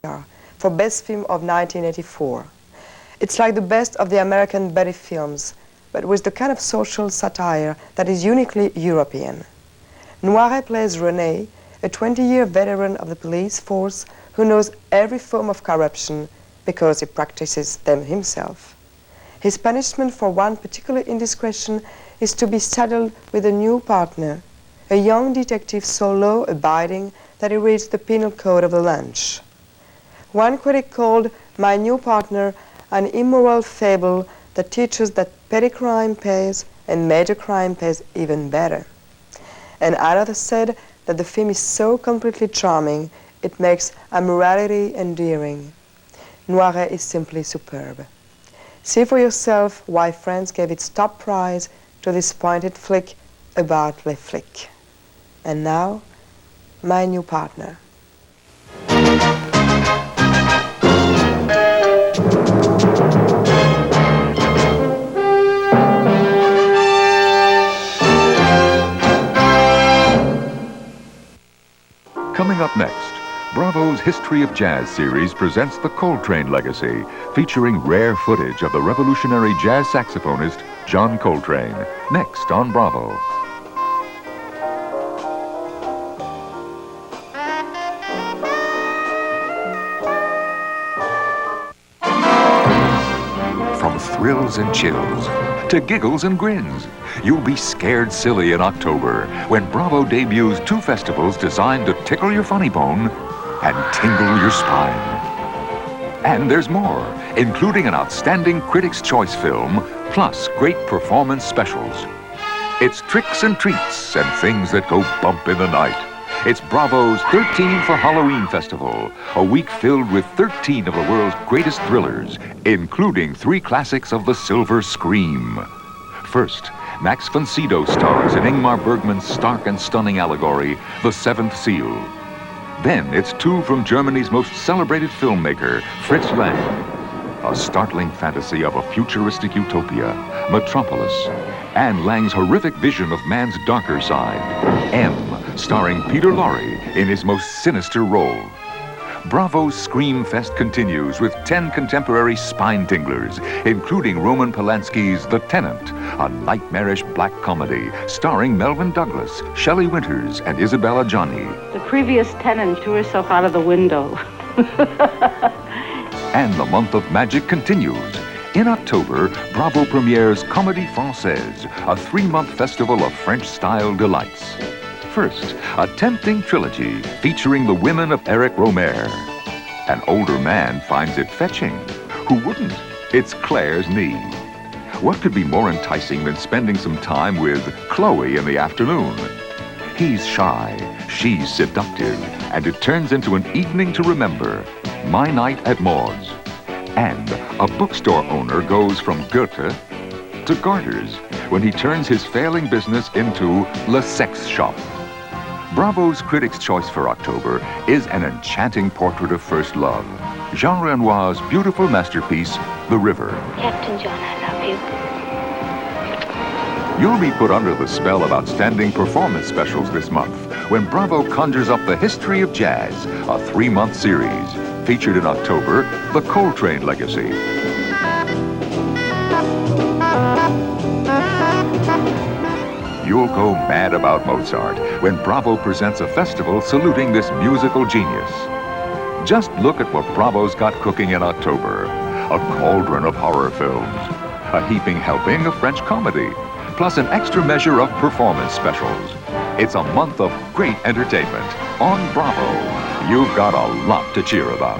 for Best Film of 1984. It's like the best of the American buddy films, but with the kind of social satire that is uniquely European. Noiret plays René, a 20-year veteran of the police force who knows every form of corruption because he practices them himself. His punishment for one particular indiscretion is to be saddled with a new partner, a young detective so law-abiding that he reads the penal code of the lunch. One critic called My New Partner an immoral fable that teaches that petty crime pays and major crime pays even better. And another said that the film is so completely charming, it makes amorality endearing. Noiret is simply superb. See for yourself why France gave its top prize to this pointed flick about les flics. And now, My New Partner. Coming up next, Bravo's History of Jazz series presents the Coltrane Legacy, featuring rare footage of the revolutionary jazz saxophonist John Coltrane. Next on Bravo. From thrills and chills to giggles and grins, you'll be scared silly in October when Bravo debuts 2 festivals designed to tickle your funny bone and tingle your spine. And there's more, including an outstanding Critics' Choice film, plus great performance specials. It's tricks and treats and things that go bump in the night. It's Bravo's 13 for Halloween Festival, a week filled with 13 of the world's greatest thrillers, including 3 classics of the silver scream. First, Max von Sydow stars in Ingmar Bergman's stark and stunning allegory, The Seventh Seal. Then it's 2 from Germany's most celebrated filmmaker, Fritz Lang. A startling fantasy of a futuristic utopia, Metropolis, and Lang's horrific vision of man's darker side, M, starring Peter Lorre in his most sinister role. Bravo's Scream Fest continues with 10 contemporary spine-tinglers, including Roman Polanski's The Tenant, a nightmarish black comedy starring Melvyn Douglas, Shelley Winters, and Isabella Gianni. The previous tenant threw herself out of the window. And the month of magic continues. In October, Bravo premieres Comédie Française, a 3-month festival of French-style delights. First, a tempting trilogy featuring the women of Eric Romer. An older man finds it fetching. Who wouldn't? It's Claire's knee. What could be more enticing than spending some time with Chloe in the afternoon? He's shy, she's seductive, and it turns into an evening to remember. My Night at Maud's. And a bookstore owner goes from Goethe to garters when he turns his failing business into Le Sex Shop. Bravo's Critics' Choice for October is an enchanting portrait of first love. Jean Renoir's beautiful masterpiece, The River. Captain John, I love you. You'll be put under the spell of outstanding performance specials this month when Bravo conjures up the history of jazz, a 3-month series. Featured in October, The Coltrane Legacy. You'll go mad about Mozart when Bravo presents a festival saluting this musical genius. Just look at what Bravo's got cooking in October. A cauldron of horror films, a heaping helping of French comedy, plus an extra measure of performance specials. It's a month of great entertainment on Bravo. You've got a lot to cheer about.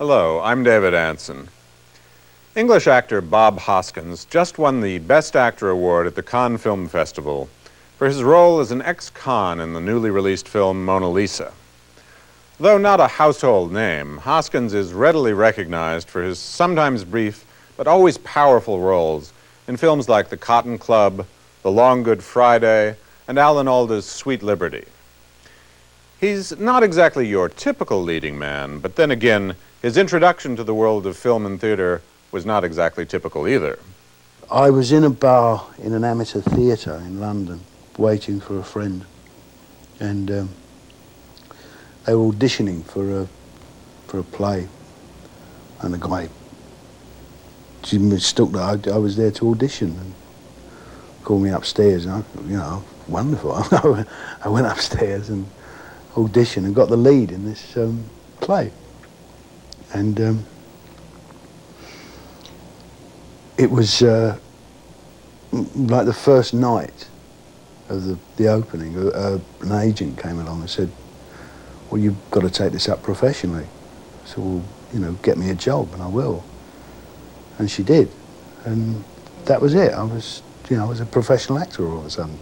Hello, I'm David Anson. English actor Bob Hoskins just won the Best Actor award at the Cannes Film Festival for his role as an ex-con in the newly released film Mona Lisa. Though not a household name, Hoskins is readily recognized for his sometimes brief but always powerful roles in films like The Cotton Club, The Long Good Friday, and Alan Alda's Sweet Liberty. He's not exactly your typical leading man, but then again, his introduction to the world of film and theater was not exactly typical either. I was in a bar in an amateur theatre in London, waiting for a friend, and they were auditioning for a play, and the guy mistook that I was there to audition and called me upstairs, and wonderful. I went upstairs and auditioned and got the lead in this play, and it was like the first night of the opening. An agent came along and said, "Well, you've got to take this up professionally. So, well, get me a job, and I will." And she did, and that was it. I was a professional actor all of a sudden.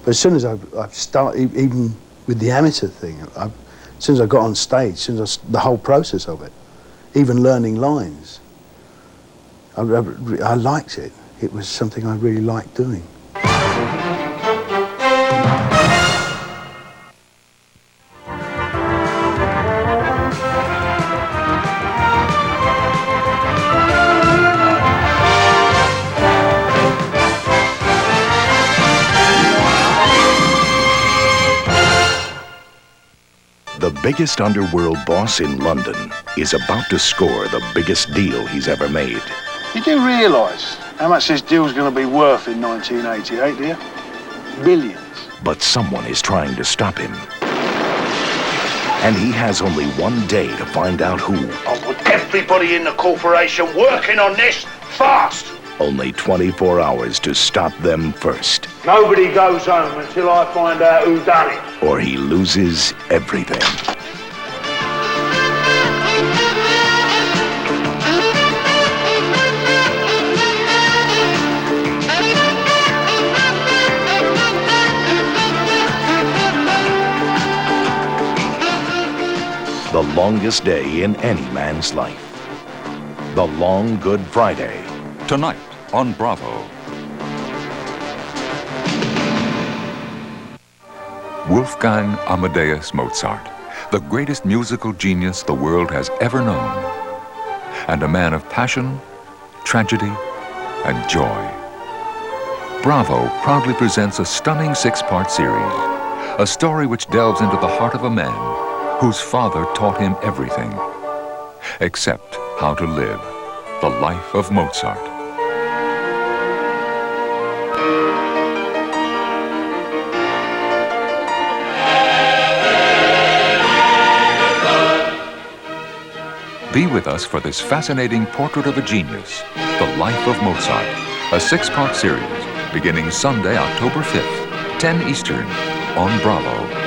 But as soon as I started, even with the amateur thing, as soon as I got on stage, the whole process of it, even learning lines, I liked it. It was something I really liked doing. The biggest underworld boss in London is about to score the biggest deal he's ever made. You do realise how much this deal's going to be worth in 1988, do you? Billions. But someone is trying to stop him. And he has only one day to find out who. I'll put everybody in the corporation working on this fast. Only 24 hours to stop them first. Nobody goes home until I find out who done it. Or he loses everything. The longest day in any man's life. The Long Good Friday. Tonight on Bravo. Wolfgang Amadeus Mozart, the greatest musical genius the world has ever known, and a man of passion, tragedy, and joy. Bravo proudly presents a stunning 6-part series, a story which delves into the heart of a man whose father taught him everything, except how to live the life of Mozart. Be with us for this fascinating portrait of a genius, The Life of Mozart, a 6-part series beginning Sunday, October 5th, 10 Eastern, on Bravo.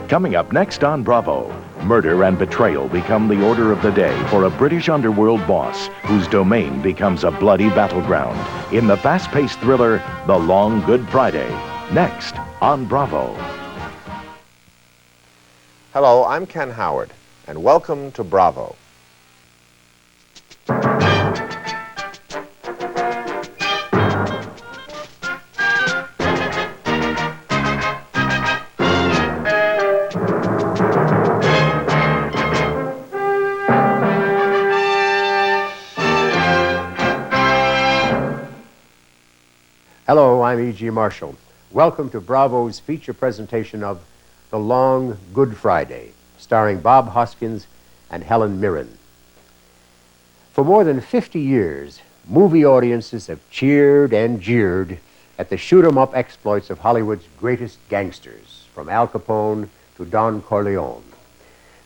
Coming up next on Bravo, murder and betrayal become the order of the day for a British underworld boss whose domain becomes a bloody battleground in the fast-paced thriller, The Long Good Friday. Next on Bravo. Hello, I'm Ken Howard, and welcome to Bravo. Hello, I'm E.G. Marshall. Welcome to Bravo's feature presentation of The Long Good Friday, starring Bob Hoskins and Helen Mirren. For more than 50 years, movie audiences have cheered and jeered at the shoot-'em-up exploits of Hollywood's greatest gangsters, from Al Capone to Don Corleone.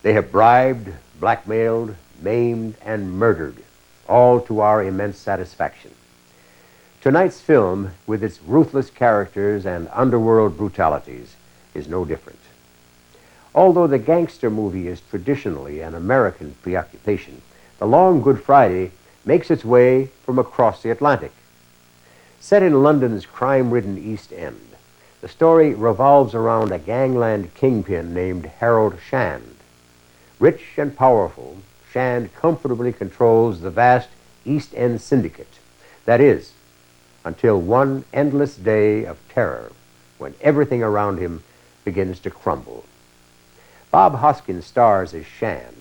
They have bribed, blackmailed, maimed, and murdered, all to our immense satisfaction. Tonight's film, with its ruthless characters and underworld brutalities, is no different. Although the gangster movie is traditionally an American preoccupation, The Long Good Friday makes its way from across the Atlantic. Set in London's crime-ridden East End, the story revolves around a gangland kingpin named Harold Shand. Rich and powerful, Shand comfortably controls the vast East End syndicate. That is, until one endless day of terror when everything around him begins to crumble. Bob Hoskins stars as Shand.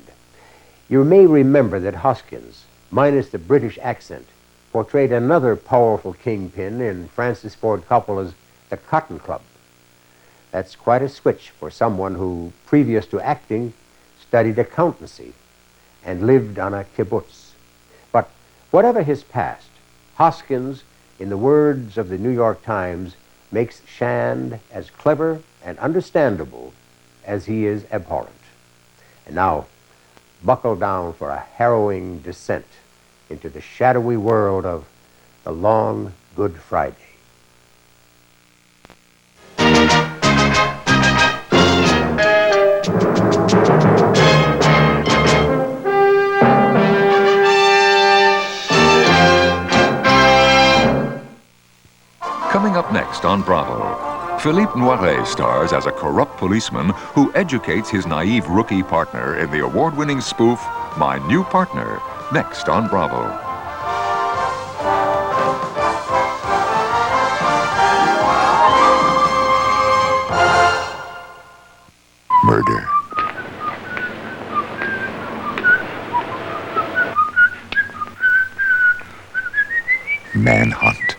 You may remember that Hoskins, minus the British accent, portrayed another powerful kingpin in Francis Ford Coppola's The Cotton Club. That's quite a switch for someone who, previous to acting, studied accountancy and lived on a kibbutz. But whatever his past, Hoskins, in the words of the New York Times, makes Shand as clever and understandable as he is abhorrent. And now, buckle down for a harrowing descent into the shadowy world of The Long Good Friday. Coming up next on Bravo, Philippe Noiret stars as a corrupt policeman who educates his naive rookie partner in the award-winning spoof, My New Partner, next on Bravo. Murder. Manhunt.